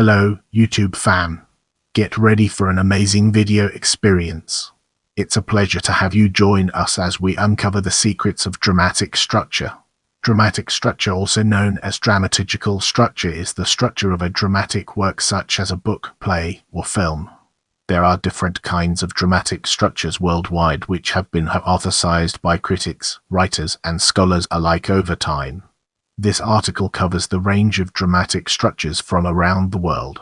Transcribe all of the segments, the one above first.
Hello, YouTube fam. Get ready for an amazing video experience. It's a pleasure to have you join us as we uncover the secrets of dramatic structure. Dramatic structure, also known as dramaturgical structure, is the structure of a dramatic work such as a book, play, or film. There are different kinds of dramatic structures worldwide which have been hypothesized by critics, writers, and scholars alike over time. This article covers the range of dramatic structures from around the world,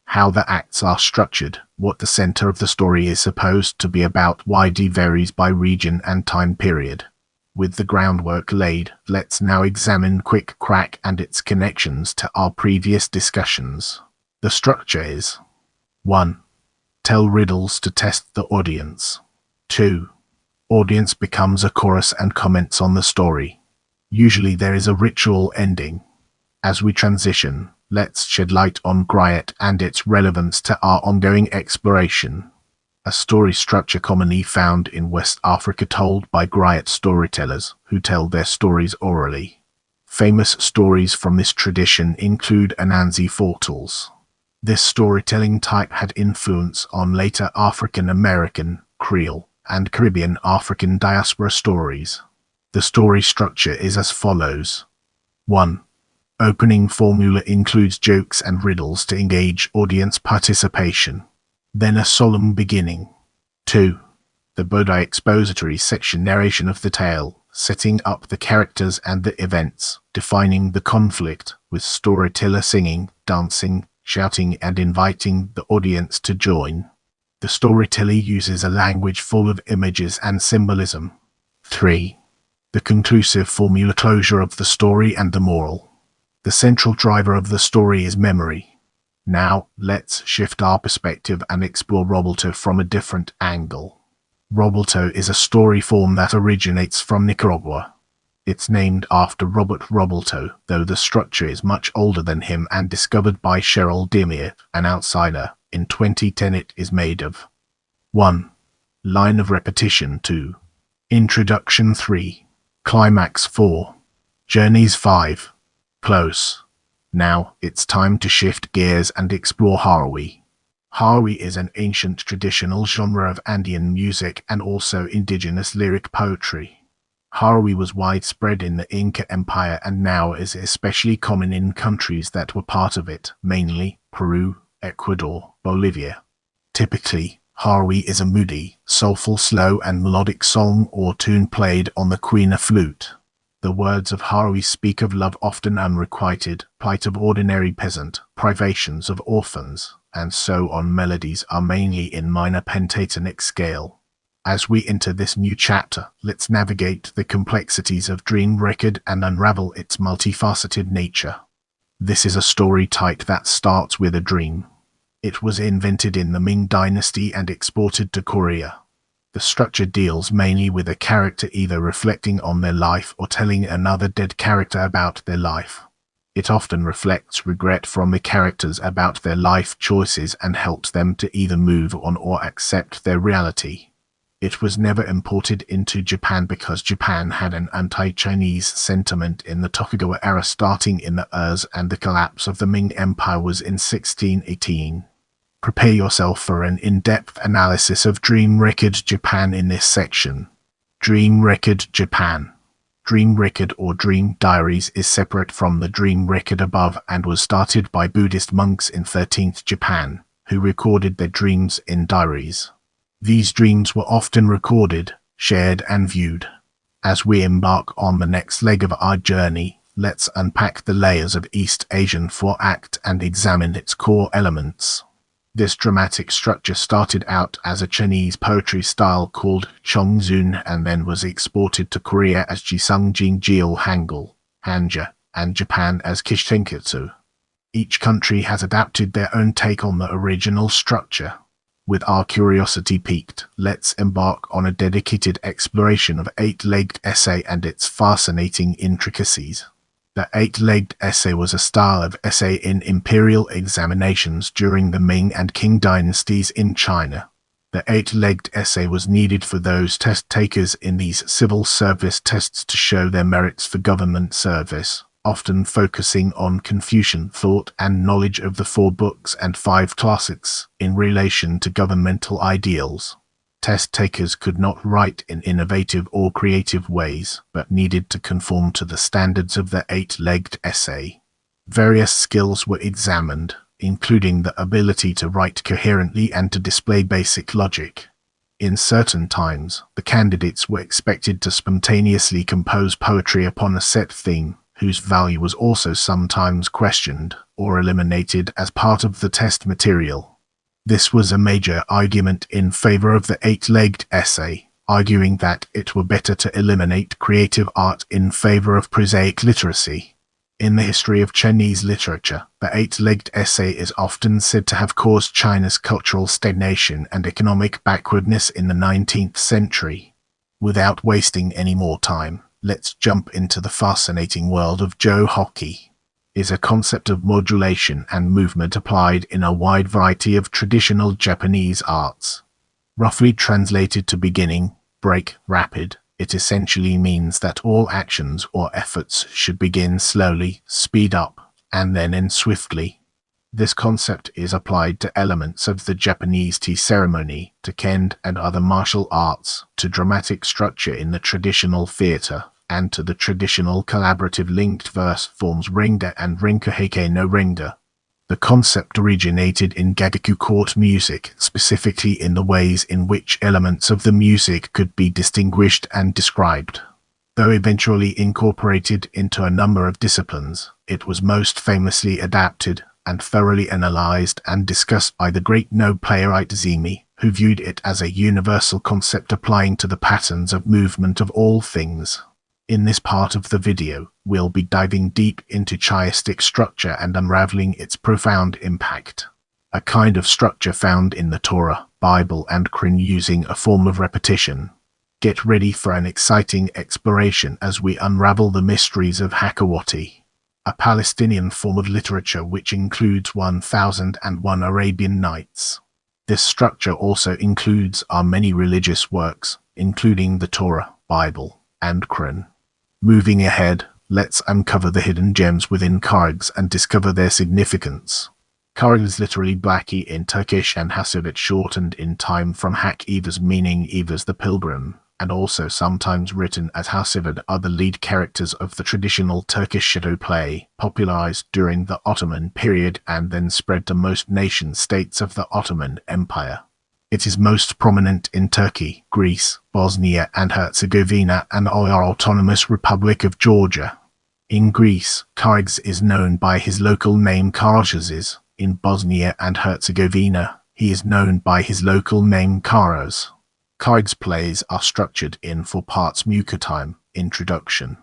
how the acts are structured, what the center of the story is supposed to be about, widely varies by region and time period. With the groundwork laid, let's now examine Quick Crack and its connections to our previous discussions. The structure is: 1. Tell riddles to test the audience. 2. Audience becomes a chorus and comments on the story. Usually there is a ritual ending. As we transition, let's shed light on griot and its relevance to our ongoing exploration. A story structure commonly found in West Africa, told by griot storytellers who tell their stories orally. Famous stories from this tradition include Anansi Fortals. This storytelling type had influence on later African American, Creole, and Caribbean African diaspora stories. The story structure is as follows. 1. Opening formula includes jokes and riddles to engage audience participation. Then a solemn beginning. 2. The Bodai expository section, narration of the tale, setting up the characters and the events, defining the conflict, with storyteller singing, dancing, shouting, and inviting the audience to join. The storyteller uses a language full of images and symbolism. 3. The conclusive formula, closure of the story and the moral. The central driver of the story is memory. Now, let's shift our perspective and explore Robalto from a different angle. Robalto is a story form that originates from Nicaragua. It's named after Robert Robalto, though the structure is much older than him and discovered by Cheryl Demir, an outsider. In 2010 it is made of 1. Line of repetition. 2. Introduction. 3. Climax. 4. Journeys. 5. Close. Now, it's time to shift gears and explore Hawaii. Hawaii is an ancient traditional genre of Andean music and also indigenous lyric poetry. Hawaii was widespread in the Inca Empire and now is especially common in countries that were part of it, mainly Peru, Ecuador, Bolivia. Typically, Hawaii is a moody, soulful, slow and melodic song or tune played on the quina flute. The words of Hawaii speak of love, often unrequited, plight of ordinary peasant, privations of orphans, and so on. Melodies are mainly in minor pentatonic scale. As we enter this new chapter, let's navigate the complexities of dream record and unravel its multifaceted nature. This is a story type that starts with a dream. It was invented in the Ming Dynasty and exported to Korea. The structure deals mainly with a character either reflecting on their life or telling another dead character about their life. It often reflects regret from the characters about their life choices and helps them to either move on or accept their reality. It was never imported into Japan because Japan had an anti-Chinese sentiment in the Tokugawa era starting in the Urs, and the collapse of the Ming Empire was in 1618. Prepare yourself for an in-depth analysis of Dream Record Japan in this section. Dream Record Japan. Dream Record or Dream Diaries is separate from the Dream Record above and was started by Buddhist monks in 13th Japan, who recorded their dreams in diaries. These dreams were often recorded, shared and viewed. As we embark on the next leg of our journey, let's unpack the layers of East Asian 4-act and examine its core elements. This dramatic structure started out as a Chinese poetry style called Chongzun and then was exported to Korea as Jisangjingjil Hangul, Hanja, and Japan as Kishtenketsu. Each country has adapted their own take on the original structure. With our curiosity piqued, let's embark on a dedicated exploration of eight-legged essay and its fascinating intricacies. The eight-legged essay was a style of essay in imperial examinations during the Ming and Qing dynasties in China. The eight-legged essay was needed for those test takers in these civil service tests to show their merits for government service, often focusing on Confucian thought and knowledge of the 4 books and 5 classics in relation to governmental ideals. Test takers could not write in innovative or creative ways, but needed to conform to the standards of the 8-legged essay. Various skills were examined, including the ability to write coherently and to display basic logic. In certain times, the candidates were expected to spontaneously compose poetry upon a set theme, whose value was also sometimes questioned or eliminated as part of the test material. This was a major argument in favor of the 8-legged essay, arguing that it were better to eliminate creative art in favor of prosaic literacy. In the history of Chinese literature, the 8-legged essay is often said to have caused China's cultural stagnation and economic backwardness in the 19th century. Without wasting any more time, let's jump into the fascinating world of Zhou hockey. Is a concept of modulation and movement applied in a wide variety of traditional Japanese arts. Roughly translated to beginning, break, rapid, it essentially means that all actions or efforts should begin slowly, speed up, and then end swiftly. This concept is applied to elements of the Japanese tea ceremony, to kendo and other martial arts, to dramatic structure in the traditional theater, and to the traditional collaborative linked verse forms ringda and rinkoheike no ringda. The concept originated in Gagaku court music, specifically in the ways in which elements of the music could be distinguished and described. Though eventually incorporated into a number of disciplines, it was most famously adapted and thoroughly analyzed and discussed by the great No playwright Zimi, who viewed it as a universal concept applying to the patterns of movement of all things. In this part of the video, we'll be diving deep into chiastic structure and unraveling its profound impact. A kind of structure found in the Torah, Bible, and Quran using a form of repetition. Get ready for an exciting exploration as we unravel the mysteries of Hakawati, a Palestinian form of literature which includes 1001 Arabian Nights. This structure also includes our many religious works, including the Torah, Bible, and Quran. Moving ahead, let's uncover the hidden gems within kargs and discover their significance. Karg is literally Blackie in Turkish and Hasidic, shortened in time from Hak Evers, meaning Evers the Pilgrim, and also sometimes written as Hasivid, are the lead characters of the traditional Turkish shadow play, popularized during the Ottoman period and then spread to most nation-states of the Ottoman Empire. It is most prominent in Turkey, Greece, Bosnia and Herzegovina, and our autonomous Republic of Georgia. In Greece, Kargs is known by his local name Karajazes. In Bosnia and Herzegovina, he is known by his local name Karas. Kargs plays are structured in 4 parts: Mukatime, introduction.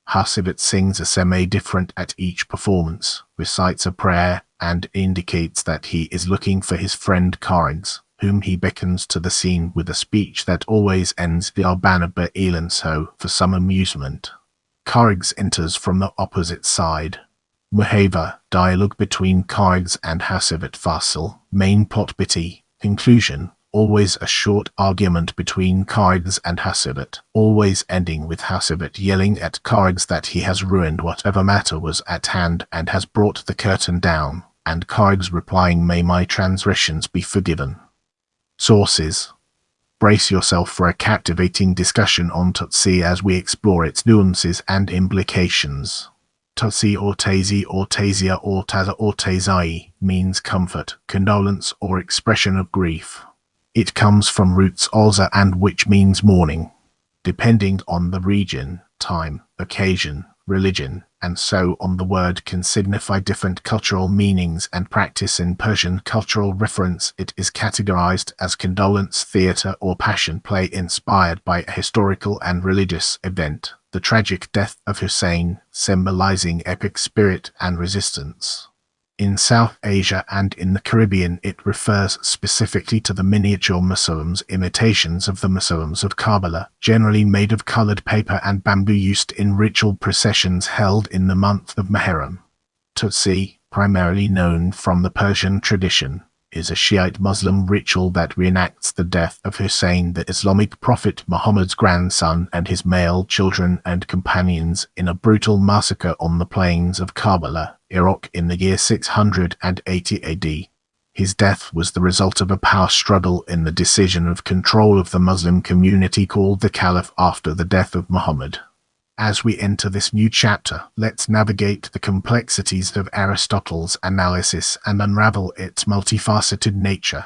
Hasivat sings a semi-different at each performance, recites a prayer, and indicates that he is looking for his friend Kargs, whom he beckons to the scene with a speech that always ends the Albana Be'ilan so for some amusement. Kargs enters from the opposite side. Muhava, dialogue between Kargs and Hasivat Fasil, main plot bitty, conclusion, always a short argument between Kargs and Hasivat, always ending with Hasivat yelling at Kargs that he has ruined whatever matter was at hand and has brought the curtain down, and Kargs replying, "May my transgressions be forgiven." Sources. Brace yourself for a captivating discussion on Tutsi as we explore its nuances and implications. Tutsi or Tazi or Tazia or Taza or Tazai means comfort, condolence, or expression of grief. It comes from roots Olza and which means mourning. Depending on the region, time, occasion, religion, and so on, the word can signify different cultural meanings and practice. In Persian cultural reference, it is categorized as condolence theater or passion play inspired by a historical and religious event, the tragic death of Hussein, symbolizing epic spirit and resistance. In South Asia and in the Caribbean, it refers specifically to the miniature mausoleums, imitations of the mausoleums of Kabbalah, generally made of colored paper and bamboo, used in ritual processions held in the month of Muharram. Tutsi, primarily known from the Persian tradition, is a Shiite Muslim ritual that reenacts the death of Hussein, the Islamic prophet Muhammad's grandson, and his male children and companions in a brutal massacre on the plains of Karbala, Iraq in the year 680 AD. His death was the result of a power struggle in the decision of control of the Muslim community called the Caliph after the death of Muhammad. As we enter this new chapter, let's navigate the complexities of Aristotle's analysis and unravel its multifaceted nature.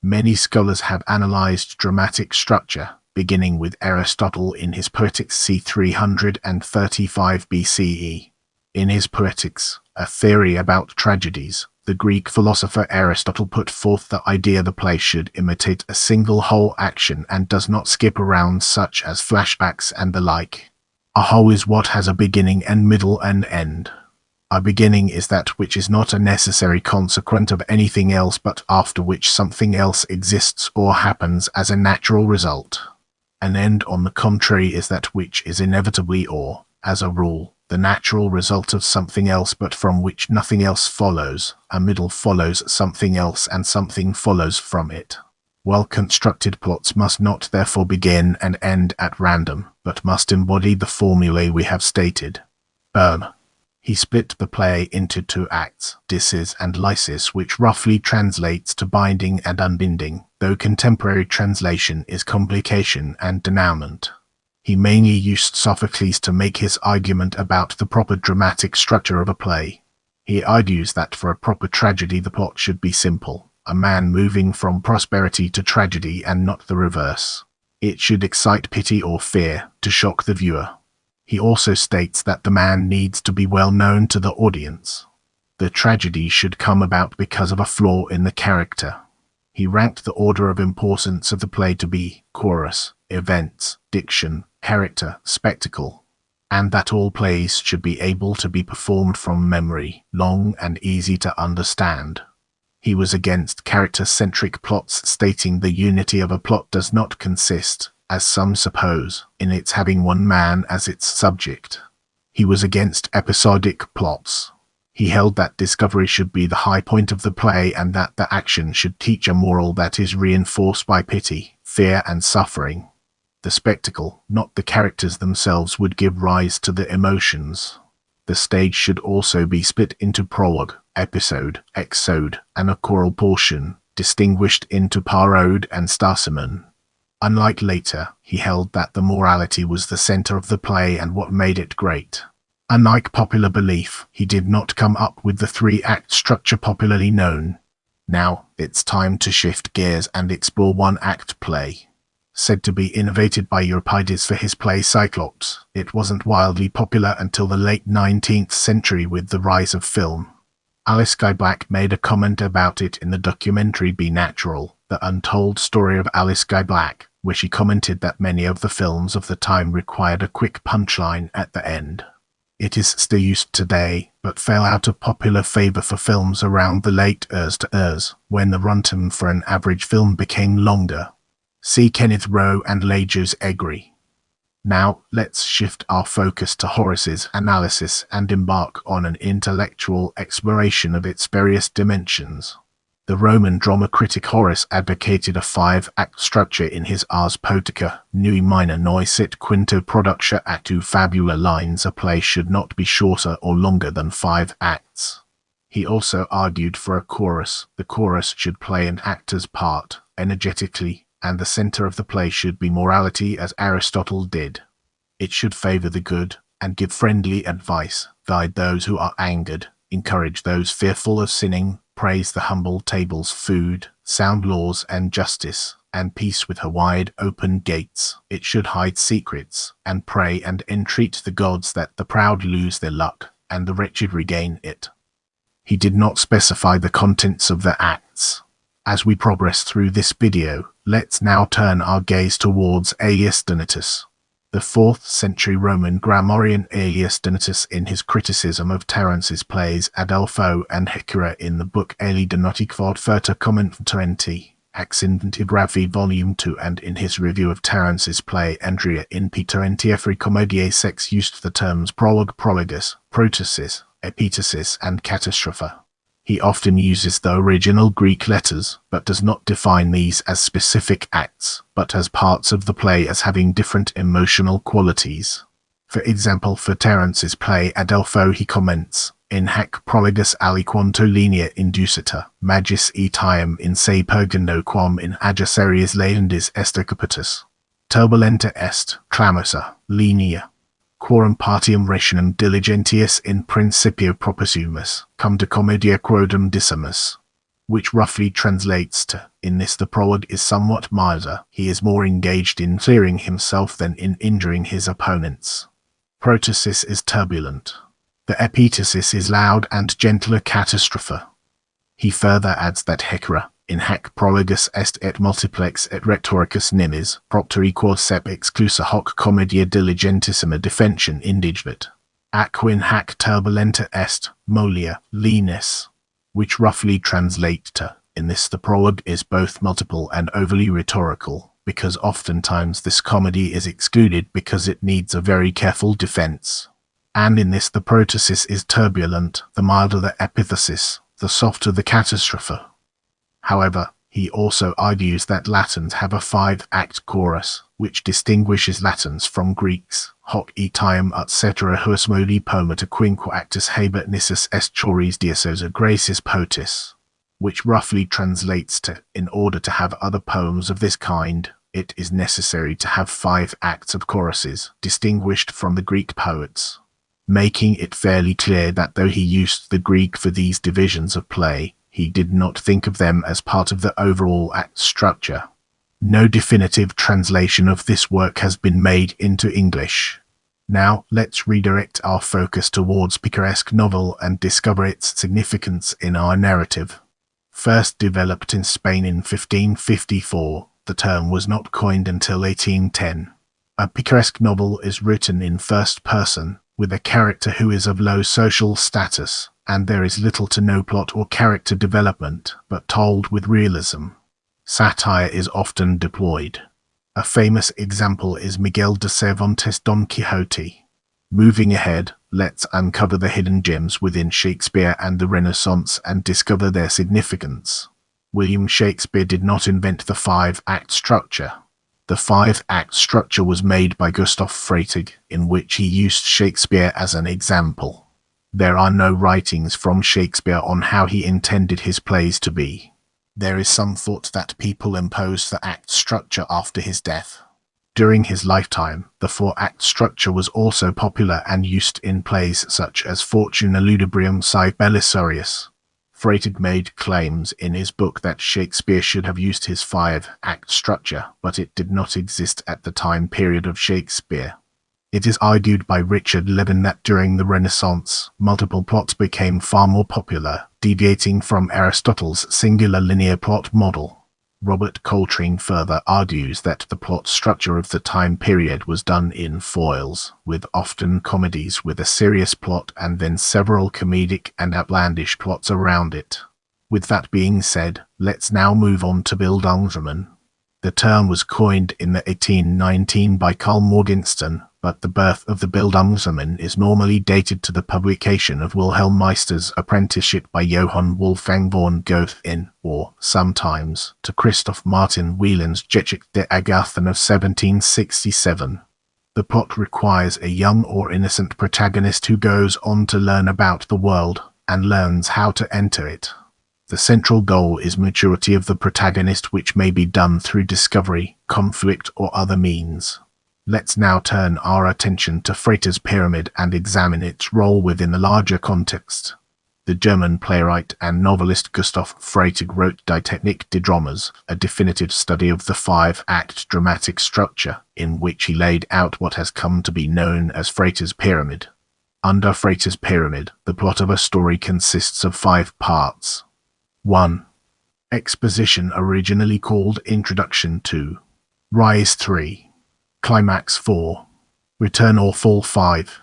Many scholars have analyzed dramatic structure, beginning with Aristotle in his Poetics c. 335 BCE. In his Poetics, a theory about tragedies, the Greek philosopher Aristotle put forth the idea the play should imitate a single whole action and does not skip around, such as flashbacks and the like. A whole is what has a beginning and middle and end. A beginning is that which is not a necessary consequence of anything else, but after which something else exists or happens as a natural result. An end, on the contrary, is that which is inevitably or, as a rule, the natural result of something else but from which nothing else follows. A middle follows something else and something follows from it. Well-constructed plots must not therefore begin and end at random, but must embody the formulae we have stated. He split the play into two acts, Disses and Lysis, which roughly translates to binding and unbinding, though contemporary translation is complication and denouement. He mainly used Sophocles to make his argument about the proper dramatic structure of a play. He argues that for a proper tragedy the plot should be simple, a man moving from prosperity to tragedy and not the reverse. It should excite pity or fear, to shock the viewer. He also states that the man needs to be well known to the audience. The tragedy should come about because of a flaw in the character. He ranked the order of importance of the play to be chorus, events, diction, character, spectacle, and that all plays should be able to be performed from memory, long and easy to understand. He was against character-centric plots, stating the unity of a plot does not consist, as some suppose, in its having one man as its subject. He was against episodic plots. He held that discovery should be the high point of the play and that the action should teach a moral that is reinforced by pity, fear and suffering. The spectacle, not the characters themselves, would give rise to the emotions. The stage should also be split into prologue, episode, exode, and a choral portion, distinguished into parode and starsimon. Unlike later, he held that the morality was the center of the play and what made it great. Unlike popular belief, he did not come up with the three-act structure popularly known. Now, it's time to shift gears and explore one-act play. Said to be innovated by Euripides for his play Cyclops, it wasn't wildly popular until the late 19th century with the rise of film. Alice Guy Black made a comment about it in the documentary Be Natural, The Untold Story of Alice Guy Black, where she commented that many of the films of the time required a quick punchline at the end. It is still used today, but fell out of popular favor for films around the late Ers to Ers, when the runtime for an average film became longer. See Kenneth Rowe and Lajos Egri. Now, let's shift our focus to Horace's analysis and embark on an intellectual exploration of its various dimensions. The Roman drama critic Horace advocated a five-act structure in his Ars Poetica, Nui minor noi sit quinto productia actu fabula lines. A play should not be shorter or longer than 5 acts. He also argued for a chorus. The chorus should play an actor's part, energetically, and the center of the play should be morality as Aristotle did. It should favor the good, and give friendly advice, guide those who are angered, encourage those fearful of sinning, praise the humble table's food, sound laws and justice, and peace with her wide open gates. It should hide secrets, and pray and entreat the gods that the proud lose their luck, and the wretched regain it. He did not specify the contents of the acts. As we progress through this video, let's now turn our gaze towards Aelius Donatus. The 4th century Roman grammarian Aelius Donatus, in his criticism of Terence's plays Adolfo and Hecuba in the book Aeli Donatic vod Furta Commentarenti, Accidentive Ravi Volume 2, and in his review of Terence's play Andria in Peterentiefri Commodiae Sex, used the terms prologue, prologus, protasis, epitasis, and catastrophe. He often uses the original Greek letters, but does not define these as specific acts, but as parts of the play as having different emotional qualities. For example, for Terence's play Adelpho he comments, in hac proligus aliquanto linea inducita, magis etiam in se pergendo quam in adjacerius leendis estacapitus. Turbulenta est, clamosa, linea. Quorum partium rationum diligentius in principio propossumus, cum de commedia quodum dissumus, which roughly translates to, in this the prologue is somewhat milder, he is more engaged in clearing himself than in injuring his opponents. Protasis is turbulent. The epitasis is loud and gentler catastrophe. He further adds that Hecra, in hac prologus est et multiplex et rhetoricus nimis, propter quod sep exclusa hoc commedia diligentissima defension indigvit. Aquin hac turbulenta est, molia, lenis, which roughly translate to, in this the prologue is both multiple and overly rhetorical, because oftentimes this comedy is excluded because it needs a very careful defense. And in this the protasis is turbulent, the milder the epithesis, the softer the catastrophe. However, he also argues that Latins have a 5-act chorus, which distinguishes Latins from Greeks, hoc etiam ut cetera hus modi pomata quinque actus habet nissus est chores diososa gracis potis, which roughly translates to, in order to have other poems of this kind, it is necessary to have 5 acts of choruses, distinguished from the Greek poets, making it fairly clear that though he used the Greek for these divisions of play, he did not think of them as part of the overall act structure. No definitive translation of this work has been made into English. Now, let's redirect our focus towards picaresque novel and discover its significance in our narrative. First developed in Spain in 1554, the term was not coined until 1810. A picaresque novel is written in first person, with a character who is of low social status, and there is little to no plot or character development, but told with realism. Satire is often deployed. A famous example is Miguel de Cervantes' Don Quixote. Moving ahead, let's uncover the hidden gems within Shakespeare and the Renaissance and discover their significance. William Shakespeare did not invent the 5-act structure. The 5-act structure was made by Gustav Freytag, in which he used Shakespeare as an example. There are no writings from Shakespeare on how he intended his plays to be. There is some thought that people imposed the act structure after his death. During his lifetime, the 4-act structure was also popular and used in plays such as Fortuna Ludibrium Sive Belisarius. Freytag made claims in his book that Shakespeare should have used his 5-act structure, but it did not exist at the time period of Shakespeare. It is argued by Richard Levin that during the Renaissance, multiple plots became far more popular, deviating from Aristotle's singular linear plot model. Robert Coltrane further argues that the plot structure of the time period was done in foils, with often comedies with a serious plot and then several comedic and outlandish plots around it. With that being said, let's now move on to Bildungsroman. The term was coined in 1819 by Carl Morgenstern, but the birth of the Bildungsroman is normally dated to the publication of Wilhelm Meister's apprenticeship by Johann Wolfgang von Goethe in, or sometimes, to Christoph Martin Wieland's Geschichte der Agathen of 1767. The plot requires a young or innocent protagonist who goes on to learn about the world, and learns how to enter it. The central goal is maturity of the protagonist, which may be done through discovery, conflict, or other means. Let's now turn our attention to Freytag's Pyramid and examine its role within the larger context. The German playwright and novelist Gustav Freytag wrote Die Technik des Dramas, a definitive study of the 5-act dramatic structure, in which he laid out what has come to be known as Freytag's Pyramid. Under Freytag's Pyramid, the plot of a story consists of 5 parts. 1. Exposition, originally called Introduction 2. Rise 3. Climax 4. Return or Fall 5.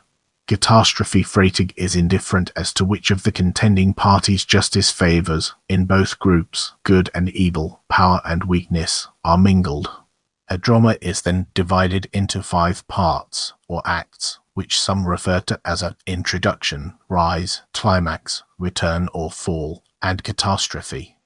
Catastrophe. Freytag is indifferent as to which of the contending parties justice favors. In both groups, good and evil, power and weakness, are mingled. A drama is then divided into 5 parts, or acts, which some refer to as an introduction, rise, climax, return or fall, and catastrophe.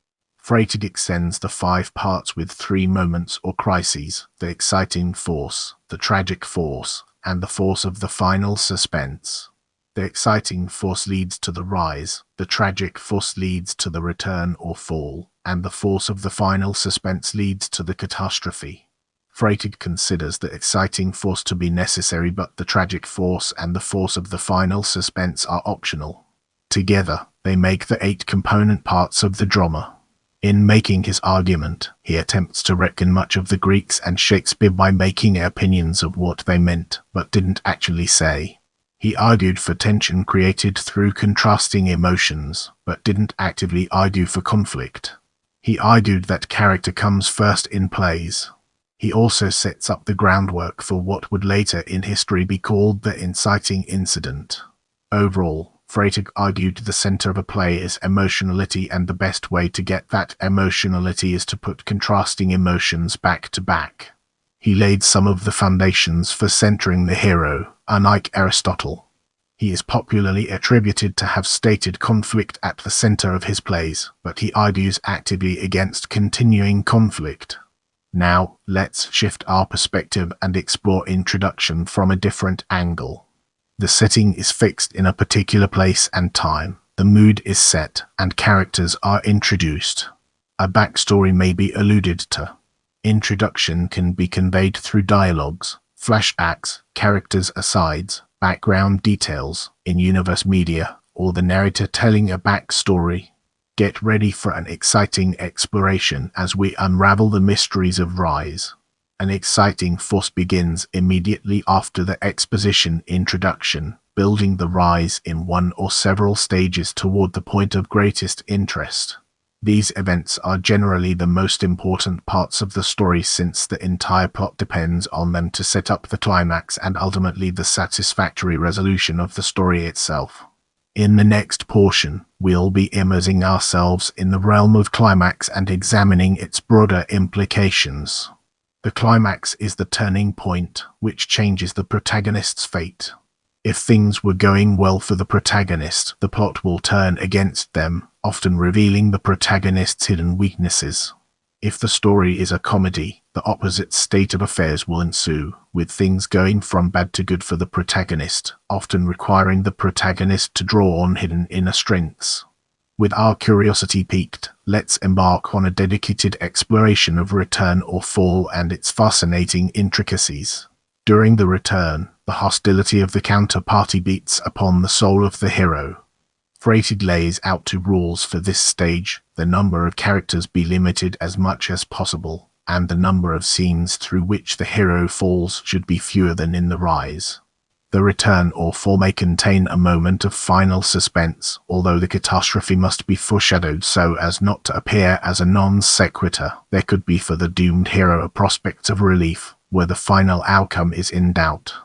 Freytag extends the 5 parts with 3 moments or crises: the exciting force, the tragic force, and the force of the final suspense. The exciting force leads to the rise, the tragic force leads to the return or fall, and the force of the final suspense leads to the catastrophe. Freytag considers the exciting force to be necessary, but the tragic force and the force of the final suspense are optional. Together, they make the 8 component parts of the drama. In making his argument, he attempts to reckon much of the Greeks and Shakespeare by making opinions of what they meant, but didn't actually say. He argued for tension created through contrasting emotions, but didn't actively argue for conflict. He argued that character comes first in plays. He also sets up the groundwork for what would later in history be called the inciting incident. Overall, Freytag argued the center of a play is emotionality, and the best way to get that emotionality is to put contrasting emotions back to back. He laid some of the foundations for centering the hero, unlike Aristotle. He is popularly attributed to have stated conflict at the center of his plays, but he argues actively against continuing conflict. Now, let's shift our perspective and explore introduction from a different angle. The setting is fixed in a particular place and time, the mood is set, and characters are introduced. A backstory may be alluded to. Introduction can be conveyed through dialogues, flashbacks, characters' asides, background details, in-universe media, or the narrator telling a backstory. Get ready for an exciting exploration as we unravel the mysteries of Rise. An exciting force begins immediately after the exposition introduction, building the rise in one or several stages toward the point of greatest interest. These events are generally the most important parts of the story, since the entire plot depends on them to set up the climax and ultimately the satisfactory resolution of the story itself. In the next portion, we'll be immersing ourselves in the realm of climax and examining its broader implications. The climax is the turning point, which changes the protagonist's fate. If things were going well for the protagonist, the plot will turn against them, often revealing the protagonist's hidden weaknesses. If the story is a comedy, the opposite state of affairs will ensue, with things going from bad to good for the protagonist, often requiring the protagonist to draw on hidden inner strengths. With our curiosity piqued, let's embark on a dedicated exploration of Return or Fall and its fascinating intricacies. During the return, the hostility of the counterparty beats upon the soul of the hero. Freytag lays out 2 rules for this stage: the number of characters be limited as much as possible, and the number of scenes through which the hero falls should be fewer than in the Rise. The return or fall may contain a moment of final suspense, although the catastrophe must be foreshadowed so as not to appear as a non sequitur. There could be for the doomed hero a prospect of relief, where the final outcome is in doubt.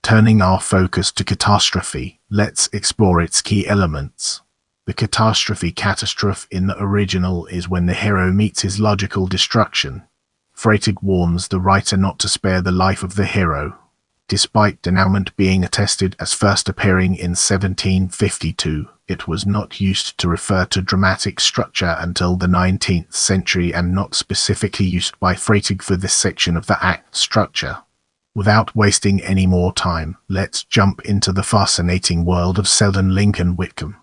Turning our focus to catastrophe, let's explore its key elements. The catastrophe in the original is when the hero meets his logical destruction. Freytag warns the writer not to spare the life of the hero. Despite denouement being attested as first appearing in 1752, it was not used to refer to dramatic structure until the 19th century and not specifically used by Freytag for this section of the act structure. Without wasting any more time, let's jump into the fascinating world of Selden Lincoln Whitcomb.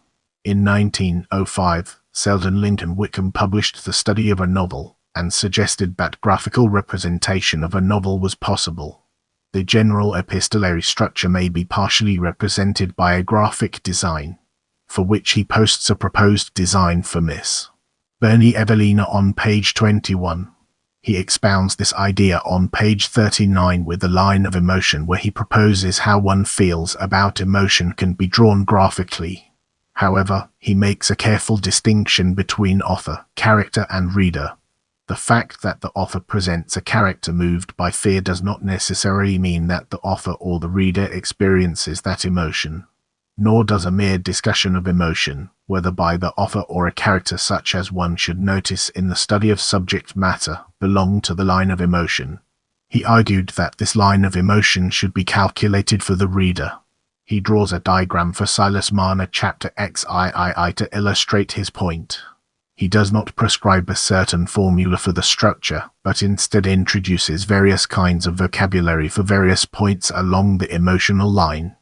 In 1905, Selden Lincoln Whitcomb published The Study of a Novel, and suggested that graphical representation of a novel was possible. The general epistolary structure may be partially represented by a graphic design, for which he posts a proposed design for Miss Bernie Evelina on page 21. He expounds this idea on page 39 with a line of emotion where he proposes how one feels about emotion can be drawn graphically. However, he makes a careful distinction between author, character, and reader. The fact that the author presents a character moved by fear does not necessarily mean that the author or the reader experiences that emotion. Nor does a mere discussion of emotion, whether by the author or a character such as one should notice in the study of subject matter, belong to the line of emotion. He argued that this line of emotion should be calculated for the reader. He draws a diagram for Silas Marner chapter XIII to illustrate his point. He does not prescribe a certain formula for the structure, but instead introduces various kinds of vocabulary for various points along the emotional line.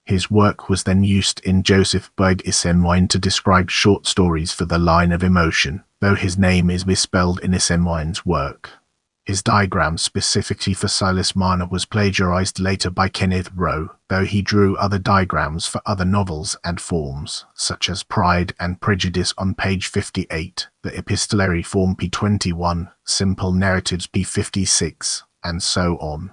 His work was then used in Joseph Berg-Isenwine to describe short stories for the line of emotion, though his name is misspelled in Isenwine's work. His diagram specifically for Silas Marner was plagiarized later by Kenneth Rowe, though he drew other diagrams for other novels and forms, such as Pride and Prejudice on page 58, the epistolary form p21, simple narratives p56, and so on.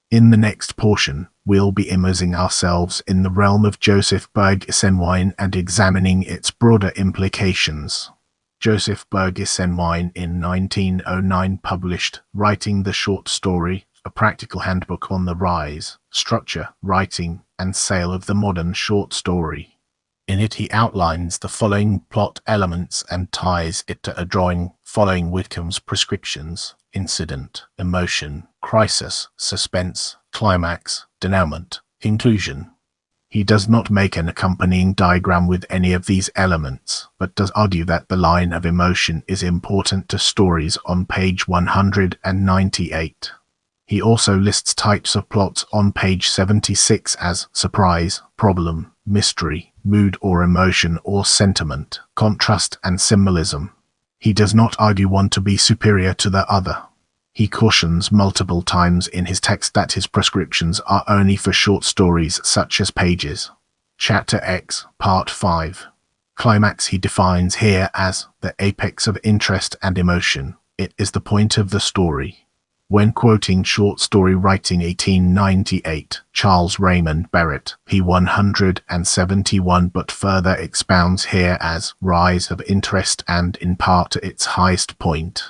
In the next portion, we'll be immersing ourselves in the realm of Joseph Berg-Isenwine and examining its broader implications. Joseph Berg-Isenwine in 1909 published Writing the Short Story, a practical handbook on the rise, structure, writing, and sale of the modern short story. In it he outlines the following plot elements and ties it to a drawing following Whitcomb's prescriptions: incident, emotion, crisis, suspense, climax, denouement, conclusion. He does not make an accompanying diagram with any of these elements, but does argue that the line of emotion is important to stories on page 198. He also lists types of plots on page 76 as surprise, problem, mystery, mood or emotion or sentiment, contrast and symbolism. He does not argue one to be superior to the other. He cautions multiple times in his text that his prescriptions are only for short stories such as Pages. Chapter X, Part 5. Climax he defines here as the apex of interest and emotion. It is the point of the story. When quoting Short Story Writing 1898, Charles Raymond Barrett, p. 171, but further expounds here as rise of interest and in part to its highest point.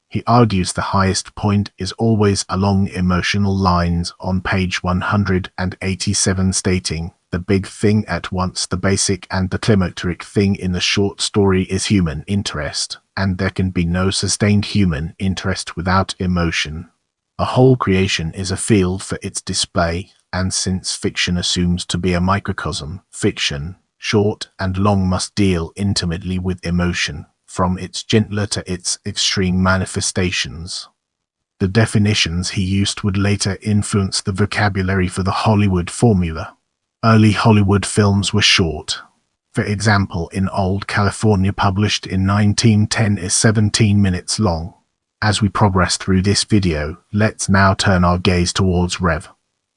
He argues the highest point is always along emotional lines on page 187, stating, "The big thing at once, the basic and the climacteric thing in the short story is human interest, and there can be no sustained human interest without emotion. A whole creation is a field for its display, and since fiction assumes to be a microcosm, fiction, short and long, must deal intimately with emotion, from its gentler to its extreme manifestations." The definitions he used would later influence the vocabulary for the Hollywood formula. Early Hollywood films were short. For example, in Old California, published in 1910, is 17 minutes long. As we progress through this video, let's now turn our gaze towards Rev.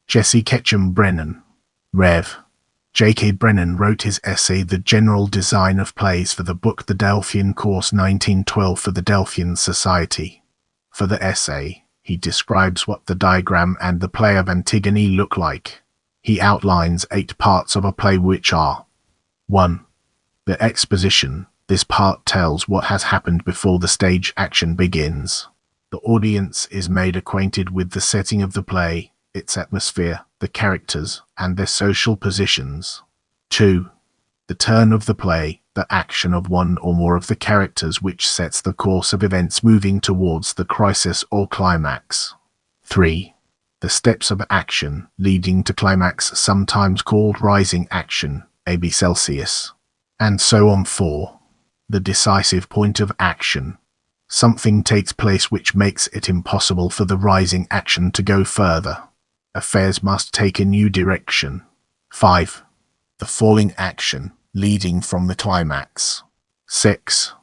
Jesse Ketchum Brennan. Rev. J.K. Brennan wrote his essay The General Design of Plays for the book The Delphian Course 1912 for the Delphian Society. For the essay, he describes what the diagram and the play of Antigone look like. He outlines 8 parts of a play, which are: 1. The exposition. This part tells what has happened before the stage action begins. The audience is made acquainted with the setting of the play, its atmosphere, the characters, and their social positions. 2. The turn of the play, the action of one or more of the characters, which sets the course of events moving towards the crisis or climax. 3. The steps of action leading to climax, sometimes called rising action, A.B. Celsius, and so on. 4. The decisive point of action. Something takes place which makes it impossible for the rising action to go further. Affairs must take a new direction. 5. The falling action, leading from the climax. 6.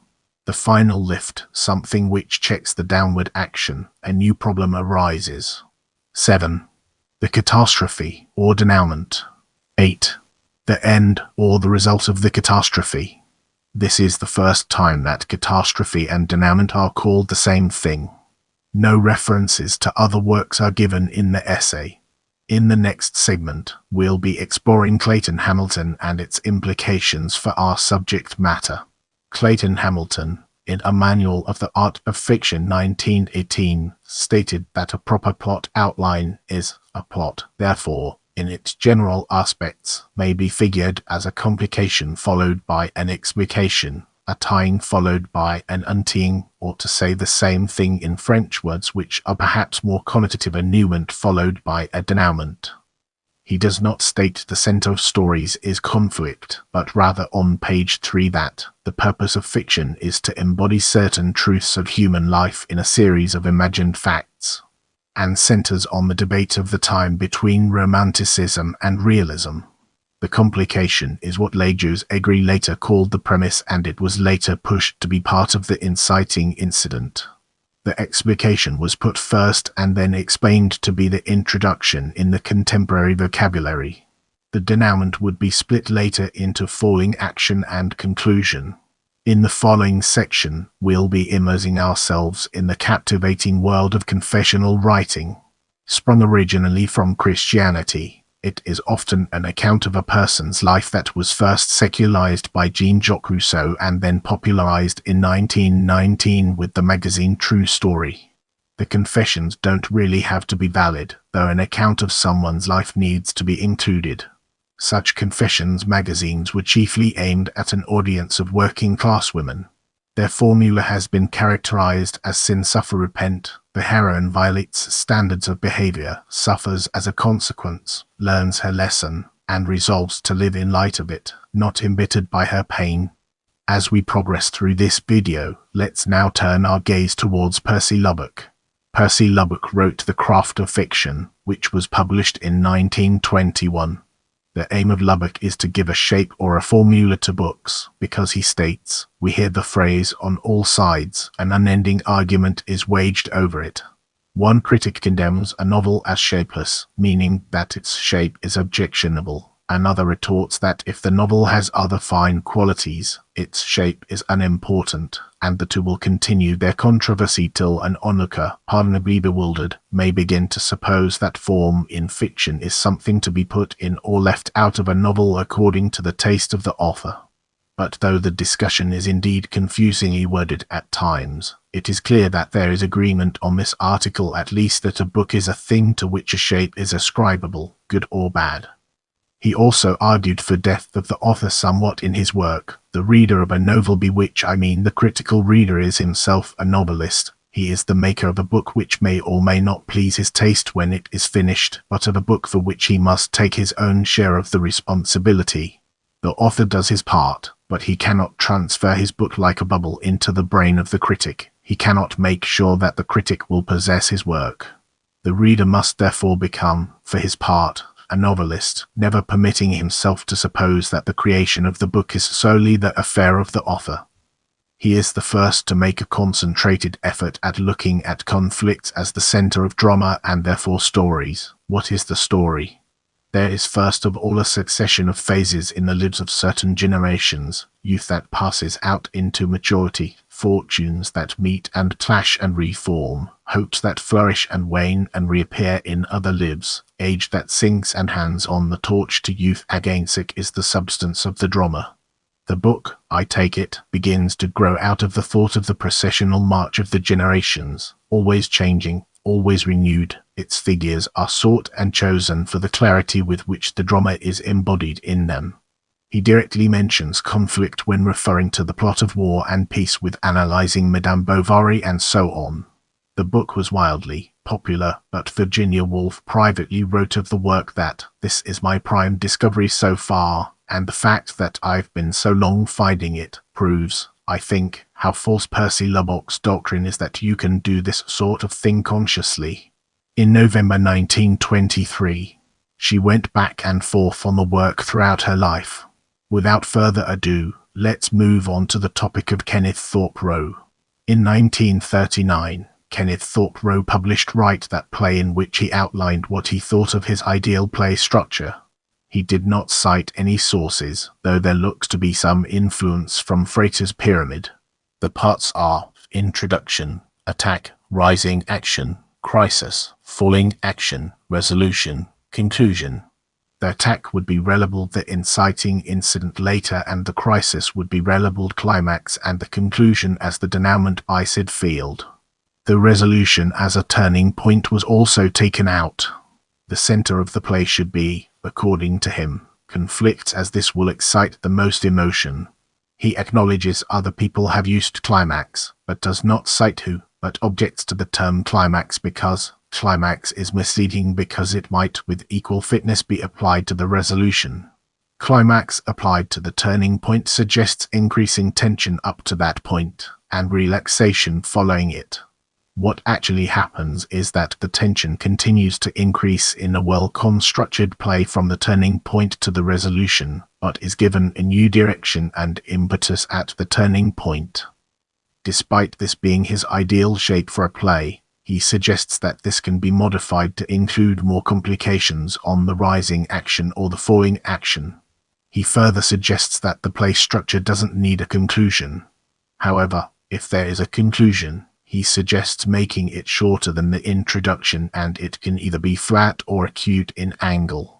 The final lift, something which checks the downward action, a new problem arises. 7. The catastrophe, or denouement. 8. The end, or the result of the catastrophe. This is the first time that catastrophe and denouement are called the same thing. No references to other works are given in the essay. In the next segment, we'll be exploring Clayton Hamilton and its implications for our subject matter. Clayton Hamilton, in A Manual of the Art of Fiction 1918, stated that a proper plot outline is a plot, therefore, in its general aspects, may be figured as a complication followed by an explication, a tying followed by an untying, or to say the same thing in French, words which are perhaps more connotative, a nouement followed by a denouement. He does not state the center of stories is conflict, but rather on page 3 that the purpose of fiction is to embody certain truths of human life in a series of imagined facts, and centers on the debate of the time between romanticism and realism. The complication is what Lajos Egri later called the premise, and it was later pushed to be part of the inciting incident. The explication was put first and then explained to be the introduction in the contemporary vocabulary. The denouement would be split later into falling action and conclusion. In the following section, we'll be immersing ourselves in the captivating world of confessional writing. Sprung originally from Christianity, it is often an account of a person's life that was first secularized by Jean-Jacques Rousseau and then popularized in 1919 with the magazine True Story. The confessions don't really have to be valid, though an account of someone's life needs to be included. Such confessions magazines were chiefly aimed at an audience of working-class women. Their formula has been characterized as sin, suffer, repent. The heroine violates standards of behavior, suffers as a consequence, learns her lesson, and resolves to live in light of it, not embittered by her pain. As we progress through this video, let's now turn our gaze towards Percy Lubbock. Percy Lubbock wrote The Craft of Fiction, which was published in 1921. The aim of Lubbock is to give a shape or a formula to books, because he states, we hear the phrase on all sides, an unending argument is waged over it. One critic condemns a novel as shapeless, meaning that its shape is objectionable. Another retorts that if the novel has other fine qualities, its shape is unimportant, and the two will continue their controversy till an onlooker, pardonably bewildered, may begin to suppose that form in fiction is something to be put in or left out of a novel according to the taste of the author. But though the discussion is indeed confusingly worded at times, it is clear that there is agreement on this article, at least that a book is a thing to which a shape is ascribable, good or bad. He also argued for depth of the author somewhat in his work. The reader of a novel, by which I mean the critical reader, is himself a novelist. He is the maker of a book which may or may not please his taste when it is finished, but of a book for which he must take his own share of the responsibility. The author does his part, but he cannot transfer his book like a bubble into the brain of the critic. He cannot make sure that the critic will possess his work. The reader must therefore become, for his part, a novelist, never permitting himself to suppose that the creation of the book is solely the affair of the author. He is the first to make a concentrated effort at looking at conflicts as the center of drama and therefore stories. What is the story? There is first of all a succession of phases in the lives of certain generations, youth that passes out into maturity, fortunes that meet and clash and reform, hopes that flourish and wane and reappear in other lives, age that sinks and hands on the torch to youth again. Sick is the substance of the drama. The book, I take it, begins to grow out of the thought of the processional march of the generations, always changing, always renewed. Its figures are sought and chosen for the clarity with which the drama is embodied in them. He directly mentions conflict when referring to the plot of War and Peace, with analyzing Madame Bovary and so on. The book was wildly popular, but Virginia Woolf privately wrote of the work that, "This is my prime discovery so far, and the fact that I've been so long finding it proves, I think, how false Percy Lubbock's doctrine is that you can do this sort of thing consciously." In November 1923, she went back and forth on the work throughout her life. Without further ado, let's move on to the topic of Kenneth Thorpe Rowe. In 1939, Kenneth Thorpe Rowe published Write That Play, in which he outlined what he thought of his ideal play structure. He did not cite any sources, though there looks to be some influence from Fraser's Pyramid. The parts are introduction, attack, rising action, crisis, falling action, resolution, conclusion. The attack would be relabeled the inciting incident later, and the crisis would be relabeled climax, and the conclusion as the denouement by Sid Field. The resolution as a turning point was also taken out. The center of the play should be, according to him, conflict, as this will excite the most emotion. He acknowledges other people have used climax, but does not cite who, but objects to the term climax because, Climax is misleading because it might with equal fitness be applied to the resolution. Climax applied to the turning point suggests increasing tension up to that point and relaxation following it. What actually happens is that the tension continues to increase in a well-constructed play from the turning point to the resolution, but is given a new direction and impetus at the turning point. Despite this being his ideal shape for a play, he suggests that this can be modified to include more complications on the rising action or the falling action. He further suggests that the play structure doesn't need a conclusion. However, if there is a conclusion, he suggests making it shorter than the introduction, and it can either be flat or acute in angle.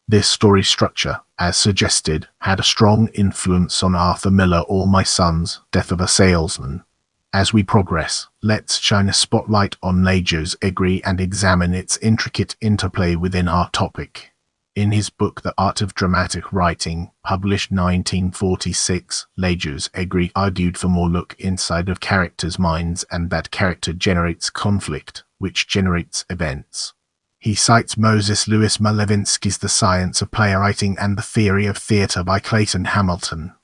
This story structure, as suggested, had a strong influence on Arthur Miller or My Son's Death of a Salesman. As we progress, let's shine a spotlight on Lajos Egri and examine its intricate interplay within our topic. In his book The Art of Dramatic Writing, published 1946, Lajos Egri argued for more look inside of characters' minds, and that character generates conflict, which generates events. He cites Moses Lewis Malevinsky's The Science of Playwriting and The Theory of Theatre by Clayton Hamilton.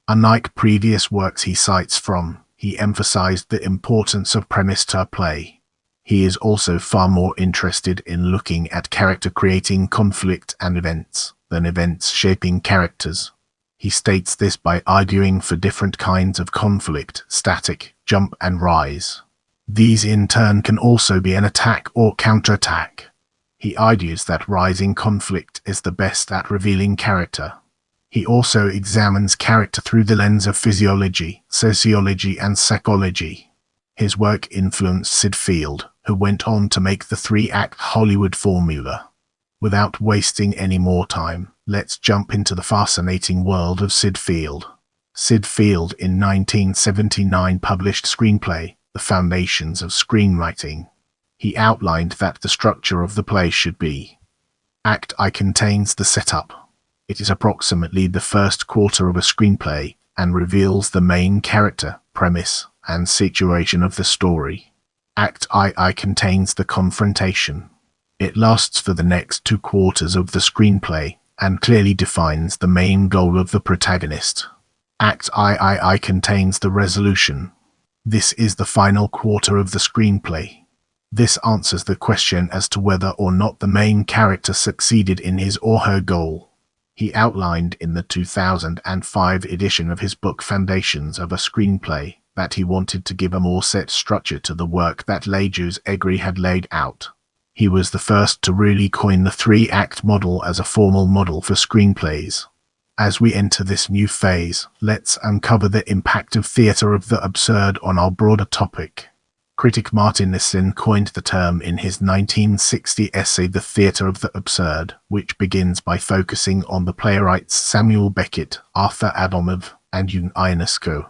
Unlike previous works he cites from, he emphasized the importance of premise to a play. He is also far more interested in looking at character creating conflict and events than events shaping characters. He states this by arguing for different kinds of conflict: static, jump, and rise. These in turn can also be an attack or counterattack. He argues that rising conflict is the best at revealing character. He also examines character through the lens of physiology, sociology, and psychology. His work influenced Sid Field, who went on to make the 3-act Hollywood formula. Without wasting any more time, let's jump into the fascinating world of Sid Field. Sid Field in 1979 published screenplay, The Foundations of Screenwriting. He outlined that the structure of the play should be: Act I contains the setup. It is approximately the first quarter of a screenplay and reveals the main character, premise, and situation of the story. Act II contains the confrontation. It lasts for the next 2 quarters of the screenplay and clearly defines the main goal of the protagonist. Act III contains the resolution. This is the final quarter of the screenplay. This answers the question as to whether or not the main character succeeded in his or her goal. He outlined in the 2005 edition of his book Foundations of a Screenplay that he wanted to give a more set structure to the work that Lajos Egri had laid out. He was the first to really coin the 3-act model as a formal model for screenplays. As we enter this new phase, let's uncover the impact of theatre of the absurd on our broader topic. Critic Martin Islin coined the term in his 1960 essay The Theatre of the Absurd, which begins by focusing on the playwrights Samuel Beckett, Arthur Adamov, and Jung Ionesco.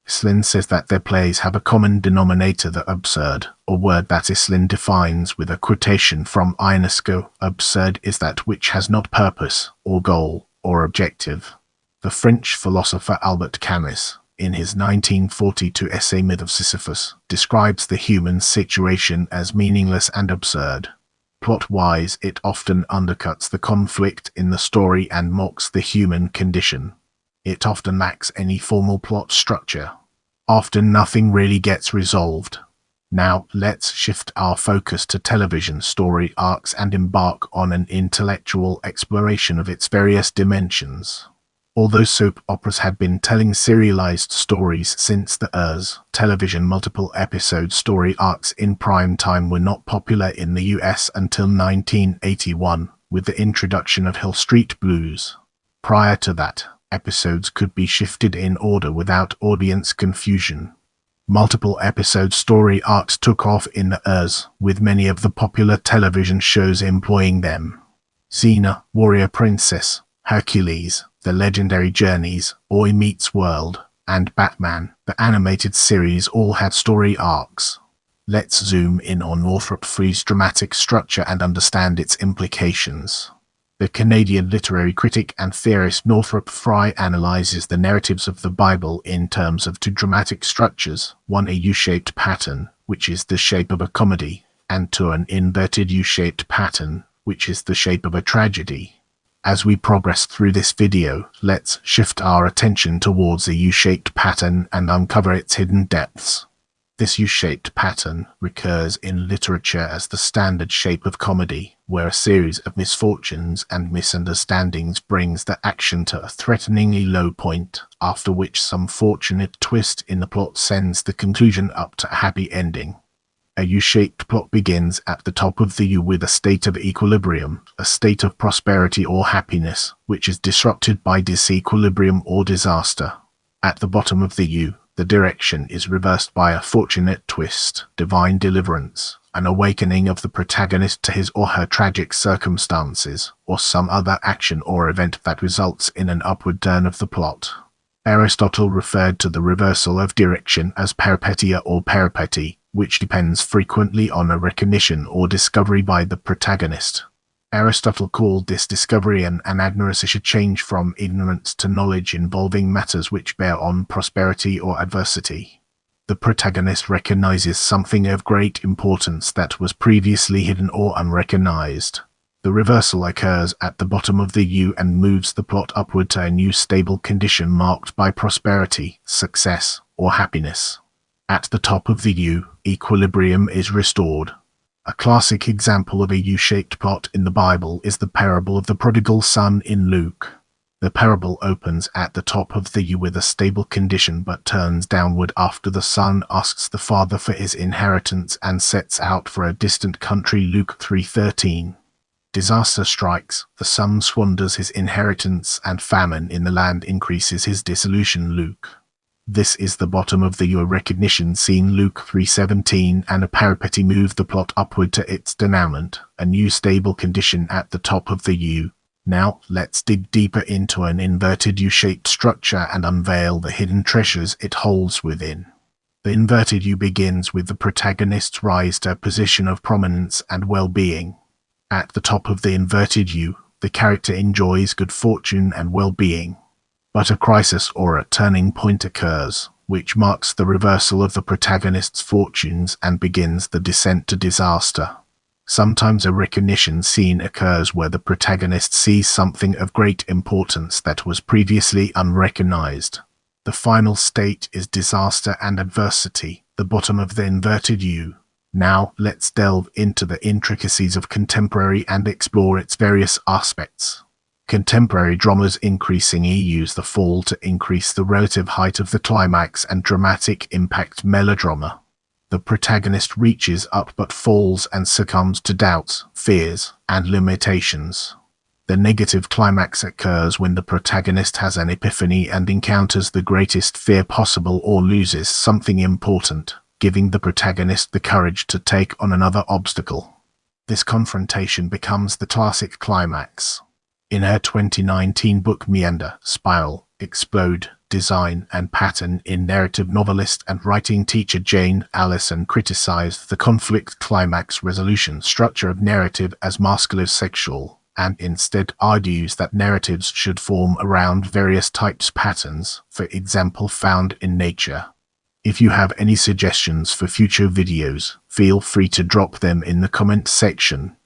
Islin says that their plays have a common denominator, the absurd, a word that Islin defines with a quotation from Ionesco: absurd is that which has not purpose, or goal, or objective. The French philosopher Albert Camus, in his 1942 essay Myth of Sisyphus, describes the human situation as meaningless and absurd. Plot-wise, it often undercuts the conflict in the story and mocks the human condition. It often lacks any formal plot structure. Often nothing really gets resolved. Now, let's shift our focus to television story arcs and embark on an intellectual exploration of its various dimensions. Although soap operas had been telling serialized stories since the ERS, television multiple-episode story arcs in prime time were not popular in the US until 1981, with the introduction of Hill Street Blues. Prior to that, episodes could be shifted in order without audience confusion. Multiple episode story arcs took off in the ERS, with many of the popular television shows employing them. Xena, Warrior Princess, Hercules, The Legendary Journeys, Boy Meets World, and Batman, the animated series, all had story arcs. Let's zoom in on Northrop Frye's dramatic structure and understand its implications. The Canadian literary critic and theorist Northrop Frye analyzes the narratives of the Bible in terms of 2 dramatic structures, one a U-shaped pattern, which is the shape of a comedy, and to an inverted U-shaped pattern, which is the shape of a tragedy. As we progress through this video, let's shift our attention towards a U-shaped pattern and uncover its hidden depths. This U-shaped pattern recurs in literature as the standard shape of comedy, where a series of misfortunes and misunderstandings brings the action to a threateningly low point, after which some fortunate twist in the plot sends the conclusion up to a happy ending. A U-shaped plot begins at the top of the U with a state of equilibrium, a state of prosperity or happiness, which is disrupted by disequilibrium or disaster. At the bottom of the U, the direction is reversed by a fortunate twist, divine deliverance, an awakening of the protagonist to his or her tragic circumstances, or some other action or event that results in an upward turn of the plot. Aristotle referred to the reversal of direction as peripeteia or peripety, which depends frequently on a recognition or discovery by the protagonist. Aristotle called this discovery an anagnosis, a change from ignorance to knowledge involving matters which bear on prosperity or adversity. The protagonist recognizes something of great importance that was previously hidden or unrecognized. The reversal occurs at the bottom of the U and moves the plot upward to a new stable condition marked by prosperity, success, or happiness. At the top of the U, equilibrium is restored. A classic example of a U-shaped plot in the Bible is the parable of the prodigal son in Luke. The parable opens at the top of the U with a stable condition but turns downward after the son asks the father for his inheritance and sets out for a distant country. Luke 3:13. Disaster strikes, the son squanders his inheritance, and famine in the land increases his dissolution. Luke. This is the bottom of the U. A recognition scene. Luke 3:17, and a peripety move the plot upward to its denouement, a new stable condition at the top of the U. Now, let's dig deeper into an inverted U-shaped structure and unveil the hidden treasures it holds within. The inverted U begins with the protagonist's rise to a position of prominence and well-being. At the top of the inverted U, the character enjoys good fortune and well-being. But a crisis or a turning point occurs, which marks the reversal of the protagonist's fortunes and begins the descent to disaster. Sometimes a recognition scene occurs where the protagonist sees something of great importance that was previously unrecognized. The final state is disaster and adversity, the bottom of the inverted U. Now, let's delve into the intricacies of contemporary and explore its various aspects. Contemporary dramas increasingly use the fall to increase the relative height of the climax and dramatic impact. Melodrama. The protagonist reaches up but falls and succumbs to doubts, fears, and limitations. The negative climax occurs when the protagonist has an epiphany and encounters the greatest fear possible or loses something important, giving the protagonist the courage to take on another obstacle. This confrontation becomes the classic climax. In her 2019 book Meander, Spiral, Explode, Design and Pattern in narrative novelist and writing teacher Jane Allison criticized the conflict climax resolution structure of narrative as masculine sexual, and instead argues that narratives should form around various types patterns, for example found in nature. If you have any suggestions for future videos, feel free to drop them in the comment section.